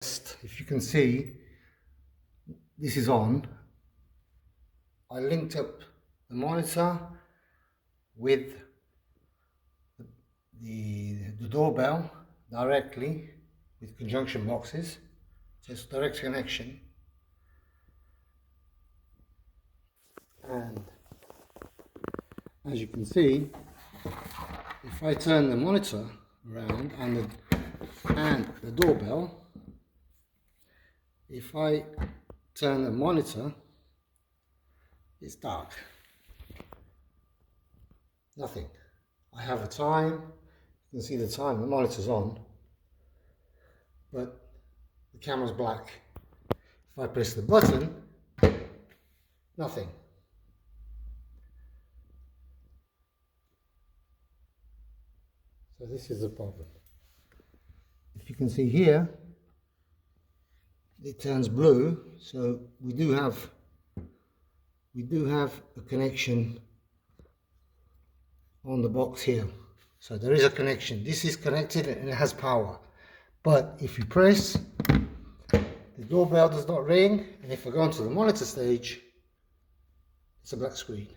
If you can see, this is on. I linked up the monitor with the doorbell directly with junction boxes, so it's direct connection. And as you can see, if I turn the monitor around and the doorbell, if I turn the monitor, it's dark. Nothing. I have a time. You can see the time. The monitor's on, but the camera's black. If I press the button, nothing. So this is the problem. If you can see here, it turns blue, so we do have a connection on the box here. So there is a connection. This is connected and it has power. But if you press, the doorbell does not ring, and if I go onto the monitor stage, it's a black screen.